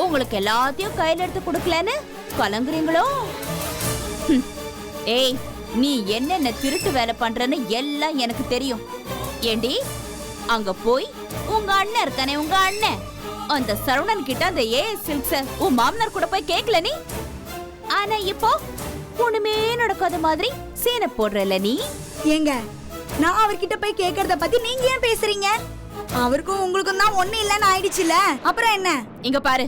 உங்களுக்கு எல்லாத்தையும் கையில எடுத்து கொடுக்கலன்னு கலங்குறீங்களோ? ஏய், நீ என்னென்ன திருட்டு வேலை பண்றன்னு எல்லாம் எனக்கு தெரியும். ஏண்டி, அங்க போய் உங்க அண்ணன் இருக்கானே, உங்க அண்ணன் அந்த சரவணன் கிட்ட அந்த சில்க்ஸ உன் மாமனார் கூட போய் கேக்கல நீ. ஆனா இப்போ ஒண்ணுமே நடக்காத மாதிரி சீனை போடுறல நீ. ஏங்க, நான் அவர்கிட்ட போய் கேக்குறத பத்தி நீங்க ஏன் பேசுறீங்க? அவருக்கும் உங்களுக்கும் தான் ஒண்ணு இல்லன்னு ஆயிடுச்சுல, அப்புறம் என்ன? இங்க பாரு,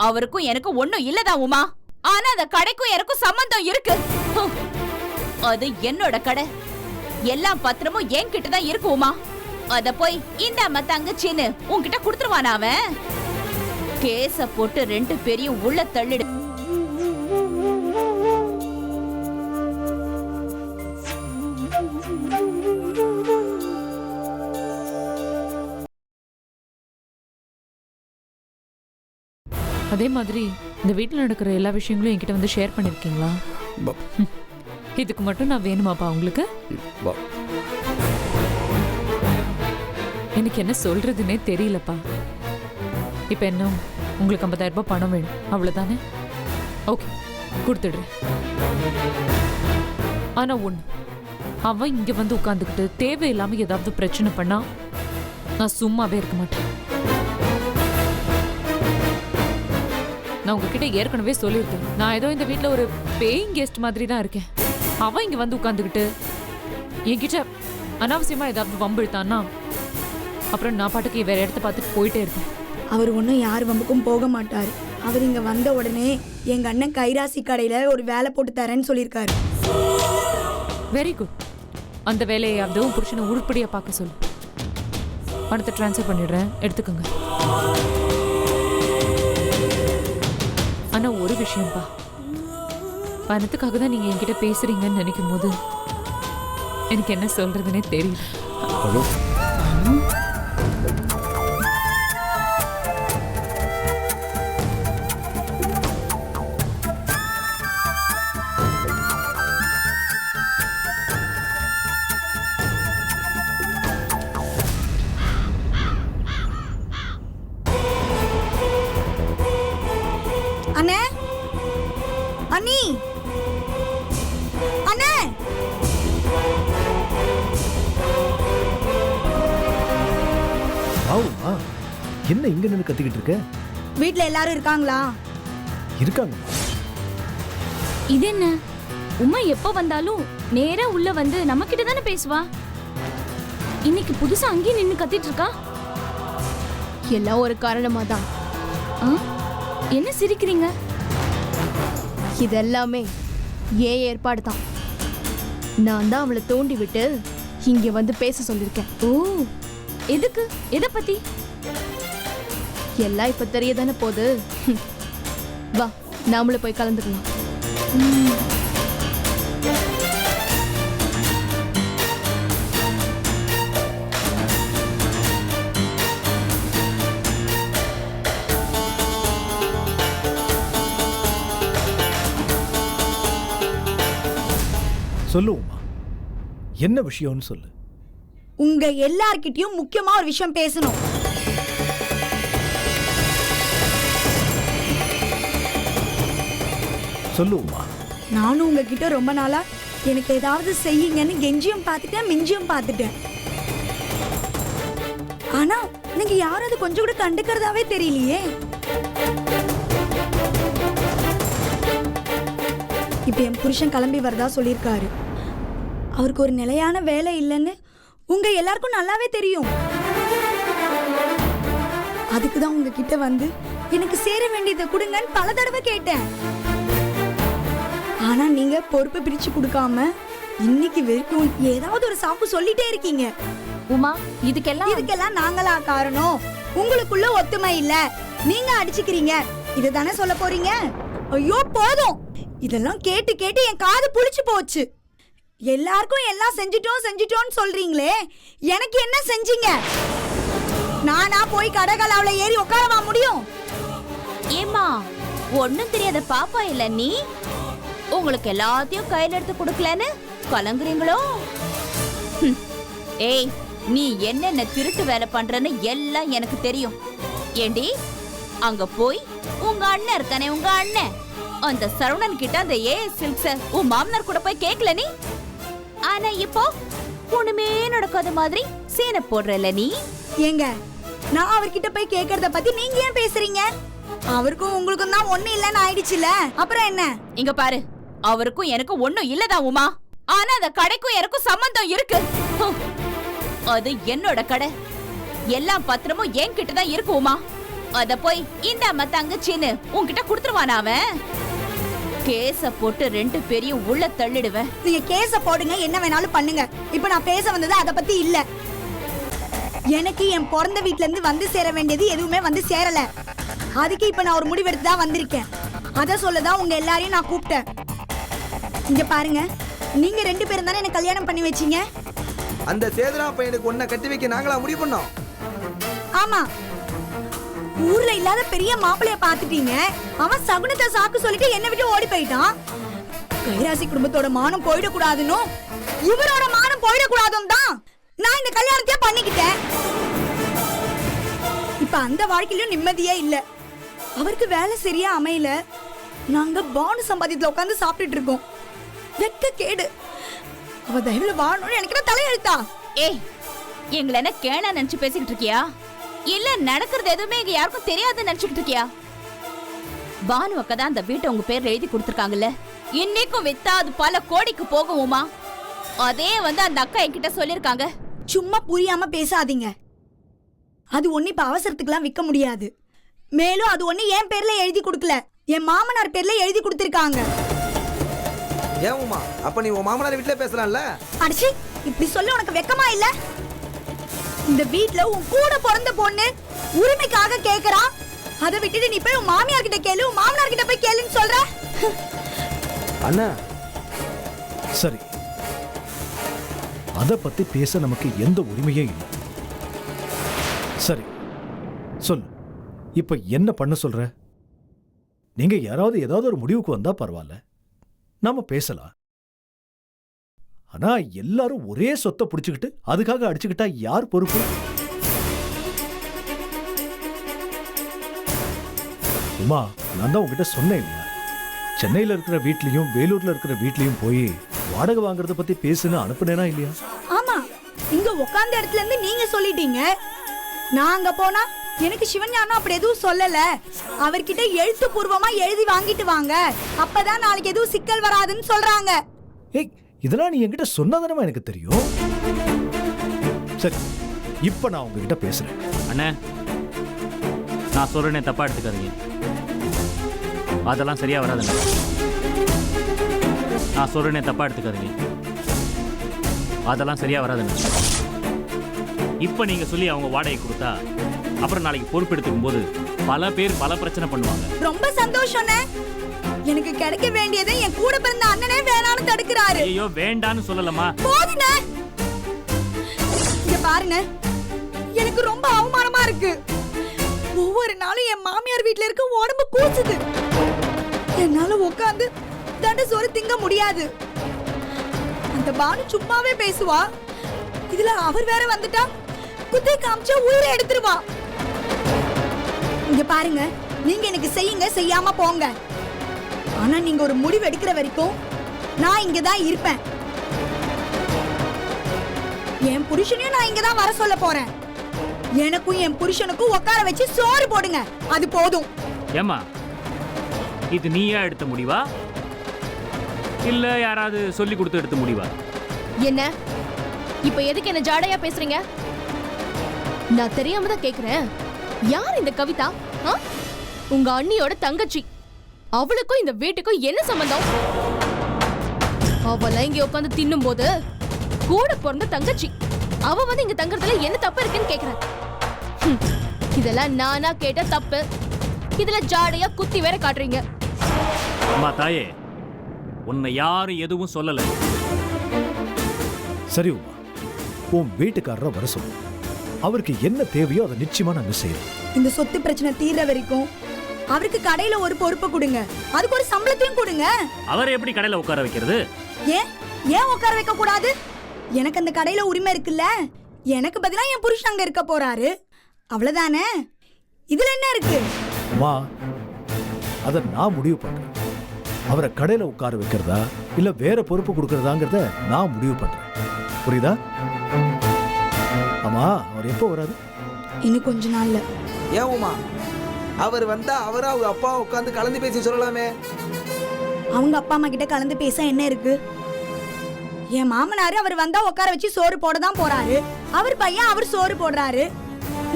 அவருக்கும் எனக்கும் ஒண்ணும் இல்லதான் உமா. ஆனா அந்த கடைக்கும் எனக்கும் சம்பந்தம் இருக்கு. அது என்னோட கடை, எல்லா பத்திரமும் என்கிட்ட தான் இருக்கு உமா. அத போய் இந்த தங்கச்சின்னு உன்கிட்ட குடுத்துருவானா அவன்? கேஸ போட்டு 2 பேரையும் உள்ள தள்ளிடு. அதே மாதிரி இந்த வீட்டில் நடக்கிற எல்லா விஷயங்களும் என்கிட்ட வந்து ஷேர் பண்ணிருக்கீங்களா? இதுக்கு மட்டும் நான் வேணுமாப்பா உங்களுக்கு? எனக்கு என்ன சொல்றதுன்னே தெரியலப்பா. இப்ப என்ன, உங்களுக்கு 50,000 ரூபாய் பணம் வேணும், அவ்வளவுதானே? ஓகே, கொடுத்துடுறேன். ஆனா ஒண்ணு, அவன் இங்க வந்து உட்கார்ந்துக்கிட்டு தேவையில்லாம ஏதாவது பிரச்சனை பண்ணா நான் சும்மாவே இருக்க மாட்டேன். நான் உங்ககிட்ட ஏற்கனவே சொல்லியிருக்கேன், நான் ஏதோ இந்த வீட்டில் ஒரு பேயிங் கெஸ்ட் மாதிரி தான் இருக்கேன். அவன் இங்க வந்து உட்காந்துக்கிட்டு என்கிட்ட அனாவசியமா ஏதாவது வம்பிழுத்தான்னா அப்புறம் நான் பாட்டுக்கு வேற இடத்த பார்த்துட்டு போயிட்டே இருக்கேன். அவர் ஒன்றும் யார் வம்புக்கும் போக மாட்டார். அவர் இங்க வந்த உடனே எங்க அண்ணன் கைராசி கடையில ஒரு வேலை போட்டு தரேன்னு சொல்லியிருக்காரு. Very good. அந்த வேலையாவது உன் புருஷனை உருப்படியா பார்க்க சொல்லு. பணத்தை டிரான்ஸ்ஃபர் பண்ணிடுறேன், எடுத்துக்கோங்க. ஆனா ஒரு விஷயம்ப்பா, பணத்துக்காக தான் நீங்க என்கிட்ட பேசுறீங்கன்னு நினைக்கும் போது எனக்கு என்ன சொல்றதுன்னே தெரியல. அண்ணே, அண்ணி, அண்ணே. ஆவுமா, என்ன இங்க நின்னு கத்திக்கிட்டு இருக்க? வீட்ல எல்லாரும் இருக்காங்களா? இருக்காங்க. இது என்ன, உமா எப்ப வந்தாலும் நேரா உள்ள வந்து நம்ம கிட்ட தானே பேசுவா. இன்னைக்கு புதுசா அங்கேயே நின்னு கத்திட்டு இருக்கா. எல்லாம் ஒரு காரணமா தான். என்ன சிரிக்கிறீங்க? இதெல்லாமே ஏன் ஏற்பாடு தான். நான் தான் அவளை தூண்டி விட்டு இங்க வந்து பேச சொல்லிருக்கேன். ஓ, எதுக்கு? எதை பத்தி? எல்லாம் இப்ப தெரியதானே போகுது. வா, நாமளே போய் கலந்துக்கலாம். சொல்லுவோமா, என்ன விஷயம்னு சொல்லு. உங்க எல்லார்கிட்டயும் முக்கியமா ஒரு விஷயம் பேசணும். சொல்லுவோமா. நானும் உங்ககிட்ட ரொம்ப நாளா எனக்கு ஏதாவது செய்யுங்கன்னு கெஞ்சியும் பார்த்துட்டேன், மிஞ்சியும் பார்த்துட்டேன். ஆனா நீங்க யாரும் அது கொஞ்சம் கூட கண்டுக்கிறதாவே தெரியலையே. இப்ப என் புருஷன் கிளம்பி வரதா சொல்லியிருக்காரு. அவருக்கு ஒரு நிலையான வேலை இல்லைன்னு உங்க எல்லாருக்கும் நல்லாவே தெரியும். அதுக்குதான் உங்ககிட்ட வந்து எனக்கு சேர வேண்டியதை கொடுங்கன்னு பல தடவை கேட்டேன். ஆனா நீங்க பொறுப்பை பிரிச்சு கொடுக்காம இன்னைக்கு வரைக்கும் ஏதாவது ஒரு சாக்கு சொல்லிட்டே இருக்கீங்க. உமா, இதுக்கெல்லாம் நாங்களா காரணம்? உங்களுக்குள்ள ஒத்துமை இல்ல, நீங்க அடிச்சுக்கிறீங்க, இதுதானே சொல்ல போறீங்க? ஐயோ போதும், இதெல்லாம் கேட்டு கேட்டு என் காது புளிச்சு போச்சு. எல்லாருக்கும் எல்லாம் செஞ்சிட்டோம்னு சொல்றீங்களே, எனக்கு என்ன செஞ்சீங்க? நானா போய் கடகலாவுல ஏறி உட்காரவா முடியும்? ஏமா, ஒண்ணும் தெரியாத பாப்பா இல்ல நீ. உங்களுக்கு எல்லாத்தையும் கையில எடுத்து கொடுக்கலன்னு கலங்குறீங்களோ? ஏய், நீ என்னென்ன திருட்டு வேலை பண்றன்னு எல்லாம் எனக்கு தெரியும். ஏண்டி, அங்க போய் உங்க உங்க அண்ணன் இருக்கானே உங்க அண்ணன் அந்த சரவணன் கிட்ட அந்த ஏஎஸ் சில்க்ஸ உன் மாமனார் கூட போய் கேக்கல நீ. ஆனா இப்போ ஒண்ணுமே நடக்காத மாதிரி சீனை போடுறல நீ. ஏங்க நான் அவர்கிட்ட போய் கேக்குறத பத்தி நீங்க ஏன் பேசுறீங்க? அவருக்கும் உங்களுக்கும் தான் ஒண்ணு இல்லன்னு ஆயிடுச்சுல, அப்புறம் என்ன? இங்க பாரு, அவருக்கும் எனக்கும் ஒண்ணும் இல்லதான் உமா. ஆனா அந்த கடைக்கும் எனக்கும் சம்பந்தம் இருக்கு. ஹம். அது என்னோட கடை. எல்லா பத்திரமும் என்கிட்ட தான் இருக்கு உமா. அத போய் இந்த அம்மா தங்கச்சின்னு உன்கிட்ட குடுத்துருவானா அவன்? கேஸ போட்டு 2 பேரையும் உள்ள தள்ளிடுவேன். நீங்க கேஸ போடுங்க, என்ன வேணாலும் பண்ணுங்க. இப்ப நான் பேச வந்தது அத பத்தி இல்ல. எனக்கு என் பிறந்த வீட்ல இருந்து வந்து சேர வேண்டியது எதுவுமே வந்து சேரல. அதுக்கு இப்ப நான் ஒரு முடிவெடுத்து தான் வந்திருக்கேன். அத சொல்லதான் உங்க எல்லாரையும் நான் கூப்பிட்டேன். இங்க பாருங்க, நீங்க 2 பேரும் தானே என்ன கல்யாணம் பண்ணி வச்சீங்க. அந்த சேதுரா பையனுக்கு ஒன்ன கட்டி வைக்க நாங்களா முடிவு பண்ணோம். ஆமா, ஊர்ல இல்லாத பெரிய மாப்பிளைய பாத்துட்டீங்க. அவன் சகுனத்தை சாக்கு சொல்லிட்டு என்ன விட்டு ஓடி போயிட்டான். கைராசி குடும்பத்தோட மானம் போயிடக்கூடாதுன்னு, இவரோட மானம் போயிடக்கூடாதுன்னு தான் நான் இந்த கல்யாணத்தையே பண்ணிக்கிட்டேன். இப்ப அந்த வாழ்க்கையிலும் நிம்மதியே இல்ல. அவருக்கு வேலை சரியா அமையல. நாங்க பானு சம்பாதித்துல உட்காந்து சாப்பிட்டுட்டு இருக்கோம். வெக்க கேடு. அவ தயவுல வாழணும்னு எனக்கு தலையெழுத்தா? ஏய், எங்களை என்ன கேனா நினைச்சு பேசிக்கிட்டு இருக்கியா? இல்ல நடக்கிறது எதுவுமே இங்க யாருக்கும் தெரியாதுன்னு நினைச்சுக்கிட்டு இருக்கியா? பானு அக்கா தான் அந்த வீட்டை உங்க பேர்ல எழுதி கொடுத்துருக்காங்கல்ல. இன்னைக்கும் வித்தா அது பல கோடிக்கு போகுமா? அதே வந்து அந்த அக்கா என்கிட்ட சொல்லிருக்காங்க. சும்மா புரியாம பேசாதீங்க. அது ஒண்ணு இப்ப அவசரத்துக்குலாம் விற்க முடியாது. மேலும் அது ஒண்ணு என் பேர்ல எழுதி கொடுக்கல, என் மாமனார் பேர்ல எழுதி கொடுத்திருக்காங்க. ஏன் உமா, அப்ப நீ உன் மாமனார் வீட்ல பேசலாம்ல? அடிச்சி, இப்படி சொல்ல உனக்கு வெக்கமா இல்ல? இந்த வீட்ல உன் கூட பிறந்த பொண்ணு உரிமைக்காக கேக்குறா. அதை விட்டுட்டு நீ போய் உன் மாமியார் கிட்ட கேளு, உன் மாமனார் கிட்ட போய் கேளுன்னு சொல்ற. அண்ணா சரி, அத பத்தி பேச நமக்கு எந்த உரிமையும் இல்லை. சரி சொல்லு, இப்ப என்ன பண்ண சொல்ற? நீங்க யாராவது ஏதாவது ஒரு முடிவுக்கு வந்தா பரவாயில்ல, நாம பேசலாம். ஆனா எல்லாரும் ஒரே சொத்தை புடிச்சுக்கிட்டு அதுக்காக அடிச்சுக்கிட்டா யார் பொறுப்பு? உமா, நான் தான் உங்ககிட்ட சொன்னேன் இல்லையா, சென்னையில இருக்கிற வீட்லயும் வேலூர்ல இருக்கிற வீட்லயும் போய் வாடகை வாங்குறத பத்தி பேசுன்னு அனுப்புனேனா இல்லையா? ஆமா, இங்க உட்கார்ந்த இடத்துல இருந்து நீங்க சொல்லிட்டீங்க. நான் அங்க போனா எனக்கு சிவஞானம் அப்படி எதுவும் சொல்லல. அவர்கிட்ட எழுத்துப்பூர்வமா எழுதி வாங்கிட்டு வாங்க, அப்பதான் நாளைக்கு எதுவும் சிக்கல் வராதுன்னு சொல்றாங்க. ஏய், இதெல்லாம் நீ என்கிட்ட சொன்னதானமா எனக்கு தெரியும். சரி, இப்ப நான் உங்ககிட்ட பேசுறேன். அண்ணே, நான் சொல்றேனே தப்பா எடுத்துக்காதீங்க. அதெல்லாம் சரியா வராதுண்ணே. நான் சொல்றேனே தப்பா எடுத்துக்காதீங்க. அதெல்லாம் சரியா வராதுண்ணே. இப்ப நீங்க சொல்லி அவங்க வாடகை கொடுத்தா அப்புறம் நாளைக்கு பொறுப்பெடுத்துக்கும் போது பல பேர் பல பிரச்சனை பண்ணுவாங்க. ரொம்ப சந்தோஷம். எனக்கு கிடைக்க வேண்டியதை என் கூட பிறந்த அண்ணனே வேணான்னு தடுக்கிறாரு. ஐயோ, வேண்டான்னு சொல்லலமா. போதுண்ணே, இங்க பாருங்க, எனக்கு ரொம்ப அவமானமா இருக்கு. ஒவ்வொரு நாளும் என் மாமியார் வீட்ல இருக்க உடம்பு கூசுது. என்னால உட்காந்து தண்ட சோறு திங்க முடியாது. அந்த பானு சும்மாவே பேசுவா, இதுல அவர் வேற வந்துட்டா குத்தி காமிச்சா உயிரை எடுத்துருவா. இங்க பாருங்க, நீங்க எனக்கு செய்யுங்க, செய்யாம போங்க. ஆனா நீங்க ஒரு முடிவு எடுக்கிற வரைக்கும் நான் இங்கதான் இருப்பேன். என் புருஷனையும் நான் இங்கதான் வர சொல்ல போறேன். எனக்கும் என் புருஷனுக்கும் உட்கார வச்சு சோறு போடுங்க, அது போதும். ஏமா, இது நீயா எடுத்த முடிவா இல்ல யாராவது சொல்லி கொடுத்து எடுத்த முடிவா? என்ன இப்ப எதுக்கு என்ன ஜாடையா பேசுறீங்க? நான் தெரியாம தான் கேக்குறேன். யார் இந்த கவிதா? உங்க அண்ணியோட தங்கச்சி. அவளுக்கும் இந்த வீட்டுக்கும் என்ன சம்பந்தம்? அவள இங்க உட்காந்து தின்னும் போது கூட பிறந்த தங்கச்சி அவ வந்து இங்க தங்கறதுல என்ன தப்பு இருக்குன்னு கேக்குறேன். இதெல்லாம் நானா கேட்ட தப்பு. இதுல ஜாடையா குத்தி வேற காட்டுறீங்க. அம்மா தாயே, உன்னை யாரும் எதுவும் சொல்லல. சரி உமா, உன் வீட்டுக்காரரை வர சொல்லு. அவருக்கு என்ன தேவையோ அதை நிச்சயமா நாங்க செய்யறோம். இந்த சொத்து பிரச்சனை தீர்ற வரைக்கும் அவருக்கு கடையில ஒரு பொறுப்பை கொடுங்க, அதுக்கு ஒரு சம்பளத்தையும் கொடுங்க. அவரை எப்படி கடையில உட்கார வைக்கிறது? ஏன் உட்கார வைக்க கூடாது? எனக்கு அந்த கடையில உரிமை இருக்குல்ல. எனக்கு பதிலா என் புருஷன் அங்க இருக்க போறாரு, அவ்வளவுதானே. இதுல என்ன இருக்கு? அம்மா, அதை நான் முடிவு பண்றேன். அவரை கடையில உட்கார வைக்கிறதா இல்ல வேற பொறுப்பு கொடுக்கறதாங்கிறத நான் முடிவு பண்றேன். புரியுதா? ஆமா, அவர் எப்போ வராது? இன்னும் கொஞ்ச நாள்ல. ஏன் உமா, அவர் வந்தா அவரா அவங்க அப்பா உட்காந்து கலந்து பேசி சொல்லலாமே. அவங்க அப்பா அம்மா கிட்ட கலந்து பேச என்ன இருக்கு? என் மாமனாரு அவர் வந்தா உட்கார வச்சு சோறு போட தான் போறாரு. அவர் பையன் அவர் சோறு போடுறாரு.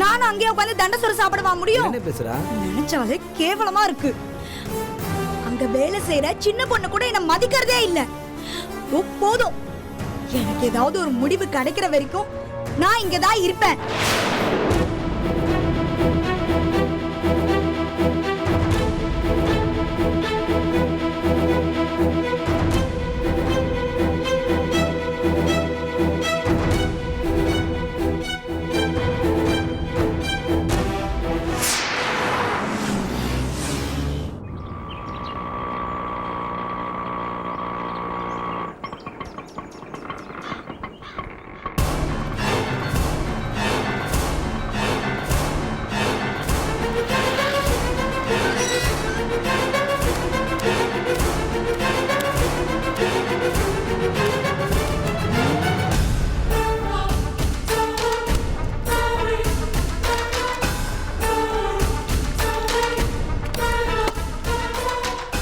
நானும் அங்கேயே உட்காந்து தண்ட சோறு சாப்பிடவா முடியும்? என்ன பேசுறா? நினைச்சாலே கேவலமா இருக்கு. அங்க வேலை செய்யற சின்ன பொண்ணு கூட என்ன மதிக்கிறதே இல்ல. போதும், எனக்கு ஏதாவது ஒரு முடிவு கிடைக்கிற வரைக்கும் நான் இங்கதான் இருப்பேன்.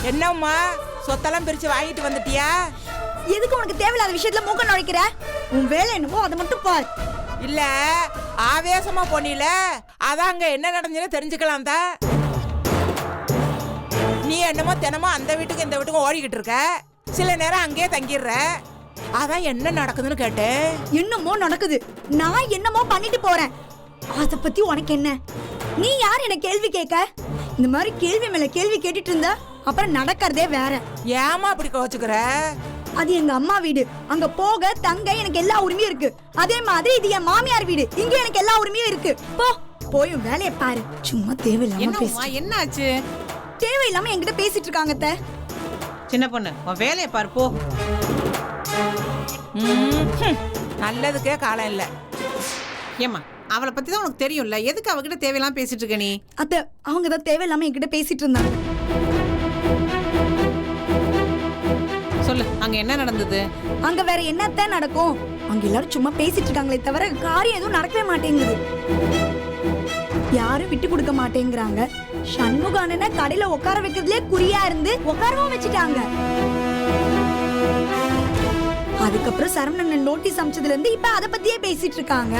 என்னம்மா சொத்தெல்லாம் பிரிச்சு வாங்கிட்டு வந்துட்டியா? எதுக்கு உனக்கு தேவையில்லாத விஷயத்துல மூக்க நுழைக்கிற? உன் வேலை என்னவோ அதை மட்டும் பார். இல்ல ஆவேசமா போனில, அதான் அங்க என்ன நடந்துன்னு தெரிஞ்சுக்கலாம் தான். நீ என்னமோ தினமும் அந்த வீட்டுக்கு இந்த வீட்டுக்கும் ஓடிக்கிட்டு இருக்க, சில நேரம் அங்கேயே தங்கிடுற. அதான் என்ன நடக்குதுன்னு கேட்டேன். என்னமோ நடக்குது, நான் என்னமோ பண்ணிட்டு போறேன். அத பத்தி உனக்கு என்ன? நீ யார் என்ன கேள்வி கேட்க? இந்த மாதிரி கேள்வி மேல கேள்வி கேட்டுட்டு இருந்தா அப்புறம் நடக்கிறதே வேற. ஏமா அப்படி கோச்சுக்கிற? அது எங்க அம்மா வீடு, அங்க போக தங்க எனக்கு எல்லா உரிமையும் இருக்கு. அதே மாதிரி இது என் மாமியார் வீடு, இங்க எனக்கு எல்லா உரிமையும் இருக்கு. போய் வேலையை பாரு. சும்மா தேவையில்லாம பேசு. என்னாச்சு? தேவையில்லாம என்கிட்ட பேசிட்டு இருக்காங்க அத்தை. சின்ன பொண்ணு, உன் வேலையை பாரு போ. நல்லதுக்கே காலம் இல்ல. ஏமா, அவளை பத்தி தான் உனக்கு தெரியும்ல, எதுக்கு அவகிட்ட தேவையில்லாம பேசிட்டு இருக்க நீ? அத்தை, அவங்க தான் தேவையில்லாம என்கிட்ட பேசிட்டு இருந்தாங்க. சொல்லு, அங்க என்ன நடந்தது? அங்க வேற என்னத்தான் நடக்கும்? அங்க எல்லாரும் சும்மா பேசிட்டு இருக்காங்களே தவிர காரியம் எதுவும் நடக்கவே மாட்டேங்குது. யாரும் விட்டு கொடுக்க மாட்டேங்கிறாங்க. சண்முகானனை கடையில உட்கார வைக்கிறதுலே குறியா இருந்து உட்காரவும் வச்சுட்டாங்க. அதுக்கப்புறம் சரவணன் நோட்டீஸ் அமைச்சதுல இருந்து இப்ப அத பத்தியே பேசிட்டு இருக்காங்க.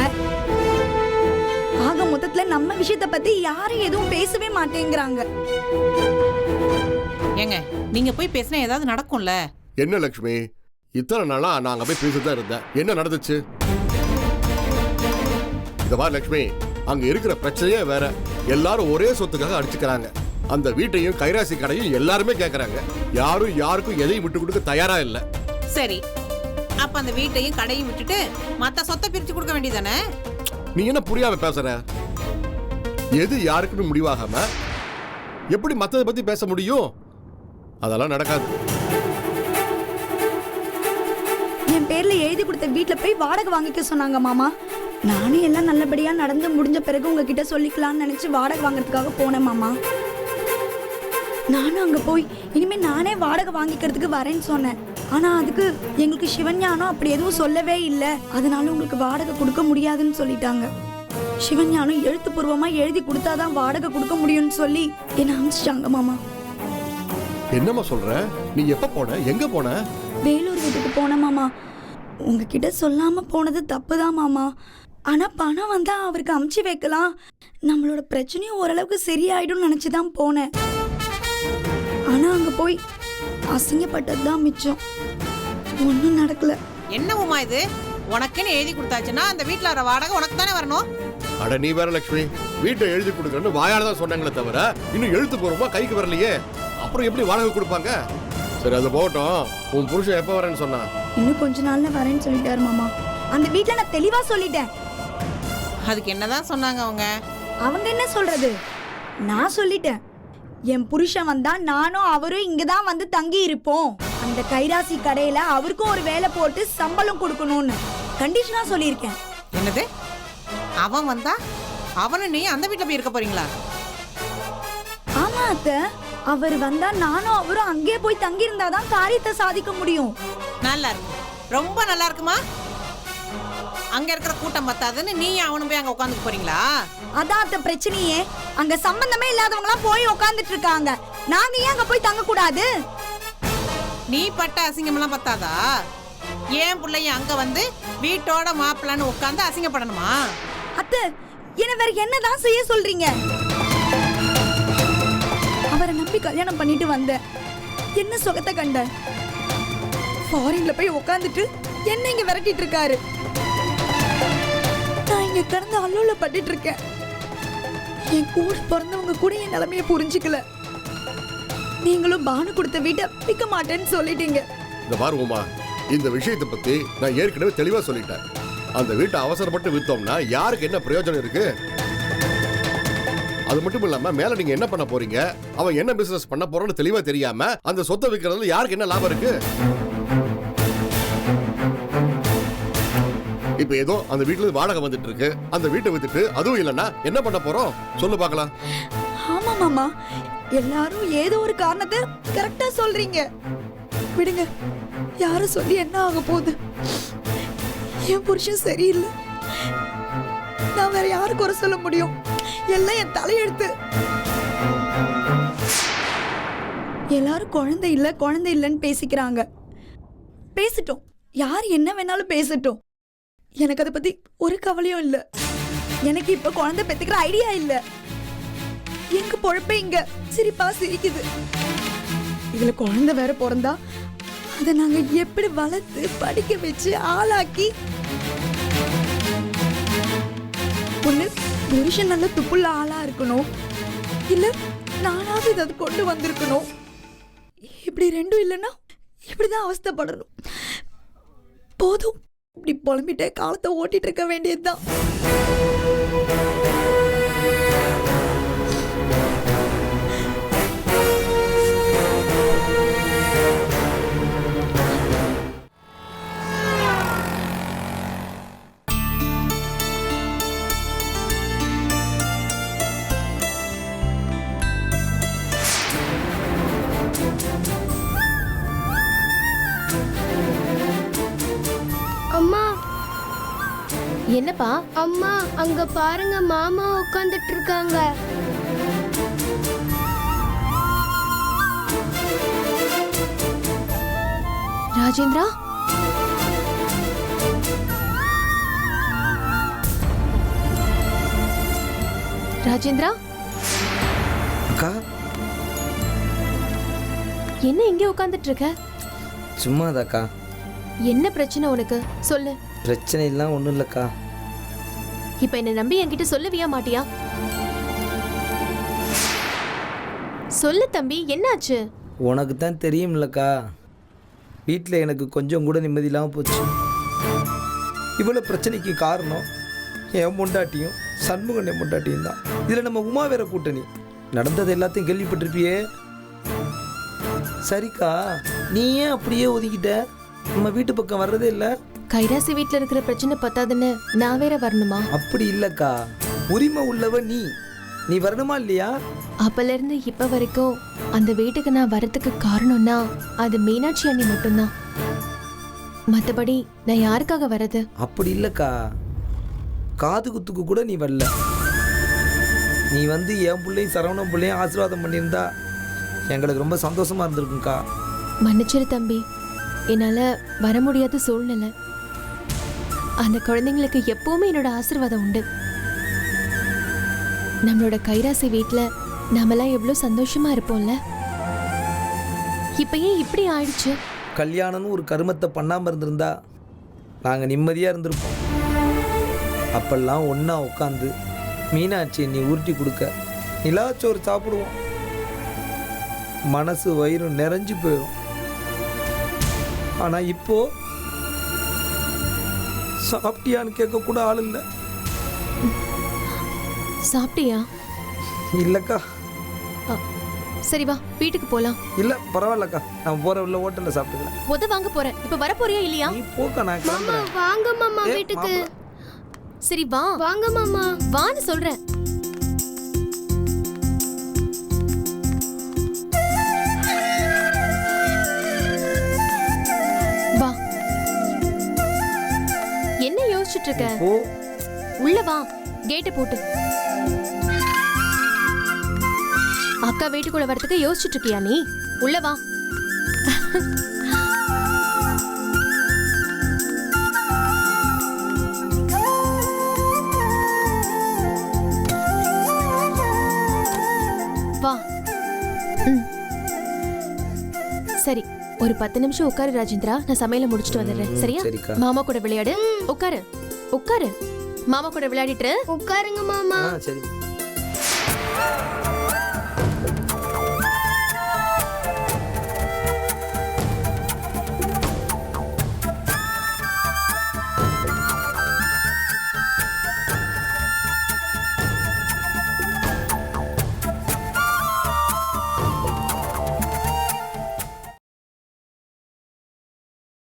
ஆக மொத்தத்துல நம்ம விஷயத்த பத்தி யாரும் எதுவும் பேசவே மாட்டேங்கிறாங்க. ஏங்க, நீங்க போய் பேசினா ஏதாவது நடக்கும்ல? என்ன லட்சுமி, இத்தனை நாளா நான் அங்க போய் பேசிட்டு தான் இருந்தேன். என்ன நடந்துச்சு? இதவா லட்சுமி, அங்க இருக்கிற பிரச்சனையே வேற. எல்லாரும் ஒரே சொத்துக்காக அடிச்சுக்கிறாங்க. அந்த வீட்டையும் கைராசி கடையும் எல்லாருமே கேக்குறாங்க. யாரும் யாருக்கும் எதையும் விட்டு கொடுக்க தயாரா இல்ல. சரி, அப்ப அந்த வீட்டையும் கடையும் விட்டுட்டு மத்த சொத்தை பிரிச்சு கொடுக்க வேண்டியதானே? நீ என்ன புரியாம பேசுற? எது யாருக்குன்னு முடிவாகாம எப்படி மத்ததை பத்தி பேச முடியும்? அதெல்லாம் நடக்காது. என் பேர்ல எழுதி கொடுத்த வீட்டுல போய் வாடகை வாங்கிக்க சொன்னாங்க மாமா. நானும் எல்லாம் நல்லபடியா நடந்து முடிஞ்ச பிறகு உங்ககிட்ட சொல்லிக்கலாம்னு நினைச்சு வாடகை வாங்குறதுக்காக போனேன் மாமா. நானும் அங்க போய் இனிமே நானே வாடகை வாங்கிக்கிறதுக்கு வரேன்னு சொன்னேன். ஆனா அதுக்கு எங்களுக்கு சிவஞானம் அப்படி எதுவும் சொல்லவே இல்லை. அதனால உங்களுக்கு வாடகை கொடுக்க முடியாதுன்னு சொல்லிட்டாங்க. சிவஞானம் எழுத்துப்பூர்வமா எழுதி கொடுத்தாதான் வாடகை கொடுக்க முடியும்னு சொல்லி என்ன அனுப்பிச்சிட்டாங்க மாமா. என்னம்மா சொல்ற? நீ எப்ப போன? எங்க போன? வேலூர் வீட்டுக்கு போனேன் மாமா. உங்ககிட்ட சொல்லாம போனது தப்புதான் மாமா. ஆனா பணம் வந்தா அவருக்கு அமுச்சு வைக்கலாம், நம்மளோட பிரச்சனையும் ஓரளவுக்கு சரியாயிடும் நினைச்சுதான் போனேன். ஆனா அங்க போய் அசிங்கப்பட்டதுதான் மிச்சம். ஒன்னும் நடக்கல. என்ன உமா இது? உனக்குன்னு எழுதி கொடுத்தாச்சுன்னா அந்த வீட்டுல வர வாடகை உனக்கு தானே வரணும். அட நீ வேற லட்சுமி, வீட்டை எழுதி கொடுக்கறன்னு வாயால தான் சொன்னாங்களே தவிர இன்னும் எழுத்து பூர்வமா கைக்கு வரலையே. அப்புறம் எப்படி வாடகை கொடுப்பாங்க? சரி, அது போகட்டும். உன் புருஷன் எப்ப வரேன்னு சொன்னா? இன்னும் கொஞ்ச நாள்ல வரேன்னு சொல்லிட்டாரு மாமா. அந்த வீட்டுல நான் தெளிவா சொல்லிட்டேன். அதுக்கு என்னதான் சொன்னாங்க அவங்க? அவங்க என்ன சொல்றது? நான் சொல்லிட்டேன், என் புருஷன் வந்தா நானும் அவரும் இங்கதான் வந்து தங்கி இருப்போம். அந்த கைராசி கடையில அவருக்கும் ஒரு வேலை போட்டு சம்பளம் கொடுக்கணும்னு கண்டிஷனா சொல்லியிருக்கேன். என்னது? அவன் வந்தா அவனு நீ அந்த வீட்டுல போய் இருக்க போறீங்களா? ஆமா அத்தை, அவர் வந்தா நானும் அவரும் அங்கே போய் தங்கி இருந்தாதான் காரியத்தை சாதிக்க முடியும். நல்லா இருக்கு, ரொம்ப நல்லா இருக்குமா. அங்க இருக்கிற கூட்டம் பத்தாதுன்னு நீ அவனும் போய் அங்க உட்காந்துக்க போறீங்களா? அதான் அந்த பிரச்சனையே. அங்க சம்பந்தமே இல்லாதவங்க எல்லாம் போய் உட்காந்துட்டு இருக்காங்க. நாங்க ஏன் அங்க போய் தங்க கூடாது? நீ பட்ட அசிங்கம் எல்லாம் பத்தாதா? ஏன் பிள்ளைய அங்க வந்து வீட்டோட மாப்பிள்ளன்னு உட்காந்து அசிங்கப்படணுமா? அத்தை, என்ன வேற என்னதான் செய்ய சொல்றீங்க? அவரை நம்பி கல்யாணம் பண்ணிட்டு வந்த என்ன சுகத்தை கண்ட? ஃபாரின்ல போய் உட்காந்துட்டு என்ன இங்க விரட்டிட்டு இருக்காரு. நான் இங்க கடந்து அல்லூல பட்டுட்டு இருக்கேன். என் கூட பிறந்தவங்க கூட என் நிலைமைய புரிஞ்சுக்கல. நீங்களும் பானு கொடுத்த வீட்டை பிக்க மாட்டேன்னு சொல்லிட்டீங்க. இந்த பாரு உமா, இந்த விஷயத்தை பத்தி நான் ஏற்கனவே தெளிவா சொல்லிட்டேன். அந்த வீட்டை அவசரப்பட்டு வித்தோம்னா யாருக்கு என்ன பிரயோஜனம் இருக்கு? அது மட்டும் இல்லாம மேல நீங்க என்ன பண்ண போறீங்க, அவன் என்ன பிசினஸ் பண்ண போறோம்னு தெளிவா தெரியாம அந்த சொத்தை விற்கிறதுல யாருக்கு என்ன லாபம் இருக்கு? இப்ப ஏதோ அந்த வீட்டுல இருந்து வாடகை வந்துட்டு இருக்கு. அந்த வீட்டை வித்துட்டு அதுவும் இல்லைன்னா என்ன பண்ண போறோம் சொல்லு பார்க்கலாம். ஆமா மாமா, எல்லாரும் ஏதோ ஒரு காரணத்தை கரெக்டா சொல்றீங்க. விடுங்க, யாரும் சொல்லி என்ன ஆக போகுது? என் புருஷன் சரியில்லை, நான் வேற யாரு குறை சொல்ல முடியும்? எல்லாம் என் தலையெழுத்து. எல்லாரும் குழந்தை இல்ல குழந்தை இல்லைன்னு பேசிக்கிறாங்க. பேசிட்டோம், யார் என்ன வேணாலும் பேசட்டும். எனக்கு அதை பத்தி ஒரு கவலையும் இல்ல. எனக்கு இப்ப குழந்தை பெத்துக்கிற ஐடியா இல்ல. எங்க பொழப்ப இங்க சிரிப்பா சிரிக்குது. இதுல குழந்தை வேற பிறந்தா அதை நாங்க எப்படி வளர்த்து படிக்க வச்சு ஆளாக்கி, ஒண்ணு புருஷன் நல்ல துப்புள்ள ஆளா இருக்கணும், இல்ல நானாவது இதை கொண்டு வந்திருக்கணும். இப்படி ரெண்டும் இல்லைன்னா இப்படிதான் அவஸ்தைப்படணும். போதும், இப்படி புலம்பிட்டே காலத்தை ஓட்டிட்டு இருக்க வேண்டியதுதான். அம்மா, என்னப்பா? அம்மா, அங்க பாருங்க, மாமா உட்கார்ந்துட்டு இருக்காங்க. ராஜேந்திரா, ராஜேந்திரா, அக்கா என்ன இங்க உட்கார்ந்துட்டு இருக்க? சும்மாதாக்கா. என்ன பிரச்சனை உனக்கு? சொல்லு. பிரச்சனை எல்லாம் ஒன்றும் இல்லைக்கா. இப்ப என்ன நம்பி என்கிட்ட சொல்லவியா மாட்டியா? சொல்லு தம்பி, என்னாச்சு? உனக்கு தான் தெரியும்லக்கா, வீட்டில் எனக்கு கொஞ்சம் கூட நிம்மதி இல்லாமல் போச்சு. இவ்வளோ பிரச்சனைக்கு காரணம் என் முண்டாட்டியும் சண்முகன் என் முண்டாட்டியும் தான். இதில் நம்ம உமா வேற கூட்டணி. நடந்தது எல்லாத்தையும் கேள்விப்பட்டிருப்பியே. சரிக்கா, நீ ஏன் அப்படியே ஒதுக்கிட்ட? நம்ம வீட்டு பக்கம் வர்றதே இல்லை. கைராசி வீட்டில் இருக்கிற பிரச்சனை பத்தாதுன்னு நான் வேற வரணுமா? அப்படி இல்லைக்கா, உரிமை உள்ளவ நீ. நீ வரணுமா இல்லையா? அப்பல இருந்து இப்ப வரைக்கும் அந்த வீட்டுக்கு நான் வரதுக்கு காரணம்னா அது மீனாட்சி அண்ணி மட்டும்தான். மற்றபடி நான் யாருக்காக வர்றது? அப்படி இல்லைக்கா, காது குத்துக்கு கூட நீ வரல. நீ வந்து என் பிள்ளையும் சரவணன் பிள்ளையும் ஆசீர்வாதம் பண்ணியிருந்தா எங்களுக்கு ரொம்ப சந்தோஷமா இருந்திருக்குங்க்கா. மன்னிச்சிரு தம்பி, என்னால வர முடியாத சூழ்நிலை. அந்த குழந்தைங்களுக்கு எப்பவுமே என்னோட ஆசீர்வாதம் உண்டு. நம்மளோட கைராசி வீட்டுல நாமெல்லாம் எவ்வளவு சந்தோஷமா இருப்போம்ல. இப்ப ஏன் இப்படி ஆயிடுச்சு? கல்யாணம்னு ஒரு கருமத்தை பண்ணாமல் இருந்திருந்தா நாங்கள் நிம்மதியாக இருந்திருப்போம். அப்பெல்லாம் ஒன்றா உட்காந்து மீனாட்சி நீ உருட்டி கொடுக்க நிலாச்சோறு சாப்பிடுவோம். மனசு வயிறு நிறைஞ்சு போயிடும். ஆனால் இப்போ சாப்பிட்டியான்னு கேட்கக்கூட ஆள் இல்லை. சாப்பிட்டியா? இல்லைக்கா. சரி வா, வீட்டுக்கு போலாம். இல்லை பரவாயில்லக்கா, நான் போகிற உள்ள ஹோட்டலில் சாப்பிட்டுக்கிறேன். உத வாங்க போறேன். இப்ப வர போறியா இல்லையா? நீ போக்கா, நான் கிளம்புறேன். வாங்க மாமா ஏ, வீட்டுக்கு. மாப்பிள்ளை. சரி வா. வாங்க மாமா. வான்னு சொல்றேன். யோசிச்சுட்டு இருக்க? ஓ உள்ள வா, கேட்ட போட்டு. அக்கா வீட்டுக்குள்ள வரதுக்கு யோசிச்சுட்டு இருக்கியா நீ? உள்ள வா. வா. சரி, ஒரு 10 நிமிஷம் உட்காரு ராஜேந்திரா. நான் சமையல முடிச்சிட்டு வந்துடுறேன். சரியா? சரிக்கா. மாமா கூட விளையாடு. உட்காரு உட்காரு. மாமா கூட விளையாடிட்டு உட்காருங்க மாமா. சரி